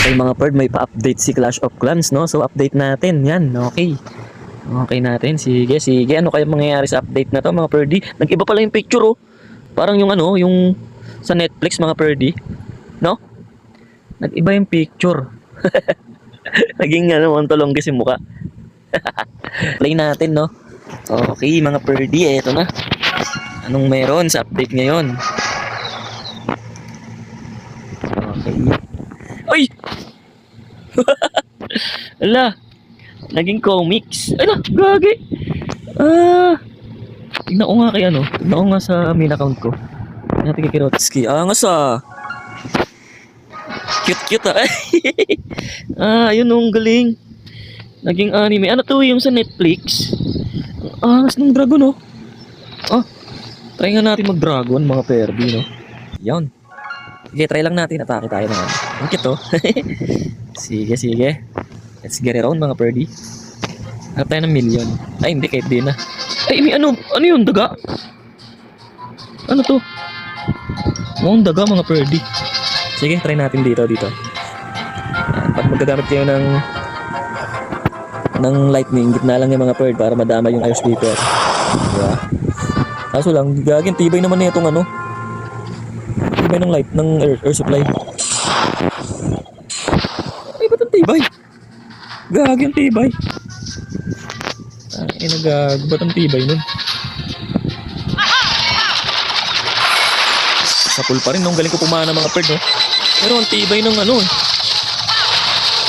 Okay mga bird, may pa-update si Clash of Clans, no? So update natin, yan, okay. Okay natin, sige, sige. Ano kaya mangyayari sa update na to mga birdie? Nag-iba pala yung picture, oh. Parang yung ano, yung sa Netflix mga birdie, no? Nag-iba yung picture. Naging ano, ang tulong kasi mukha. Play natin, no? Okay mga birdie, eto na. Anong meron sa update ngayon? Okay. Ay! Ala, naging comics. Ala, gagi. Tignan ko nga kay ano. Tignan ko nga sa main account ko. Natin kay Kirotski. Angas ah. Cute ah. Ayun ang galing. Naging anime. Ano to yung sa Netflix? Angas ng dragon oh. Try nga natin mag-dragon mga perdi no. Yan. Sige, try lang natin. Atake tayo naman. Ang cute oh. Sige, sige. Let's get it on mga perdi. Harap tayo ng million. Ay, hindi. Kahit di na. Ay, may ano? Ano yun? Daga? Ano to? Mukhang daga mga perdi. Sige, try natin dito. Yan. Pag magagamit kayo ng lightning, gitna lang yung mga bird para madama yung ice vapor. Diba? Kaso lang, gagawin. Tibay naman na itong ano. Tibay ng light, ng air supply. Ay, ba't ang tibay? Gagi ang tibay. Ay, ba't ang tibay nun? Sa pool pa rin, nung galing ko pumana mga bird, no? Pero ang tibay ng ano, eh.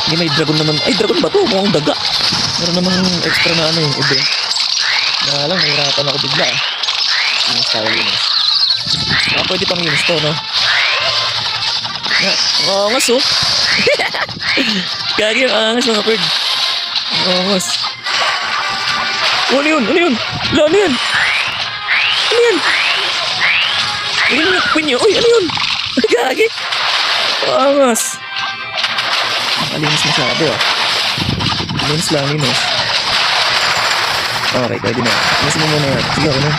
Hindi may dragon naman. Ay, dragon ba to? Mukhang daga. Meron namang extra na ano yung event. Na lang, nahirapan ako bigla, eh. Yung style yun, eh. Pwede pang yun to, no? Angas, oh. Gagi ang angas mga bird. Angas. Ano yun? Ano yun? Ano yun? Ano yun? Ano yun? Ano yun? Uy, ano yun? Gagi. Angas. Malinis masyado, ah. Malinis lang, linis. Okay, pwede na. Linis mo muna yan. Sige, ako na.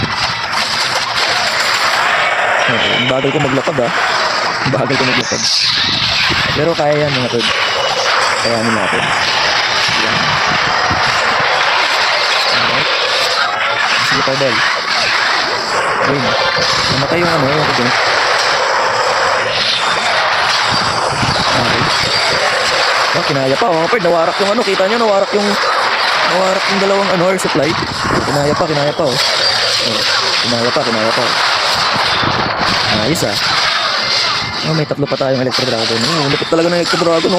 Okay, ang bagal ko maglakad, ah. Ang bagal ko maglakad. Pero kaya yan mga bird. Kayanin natin. Yan. Alright. Sige pa ball. Ayun. Namatay yung ano. Yung ito. Okay. Oh, kinaya pa. Mga bird. Nawarak yung ano. Kita nyo. Nawarak yung dalawang ano, air supply. Kinaya pa. Oh. Kinaya pa. Ayos ah. Oh, may tatlo pa tayong electro dragon. Lupit talaga ng electro dragon.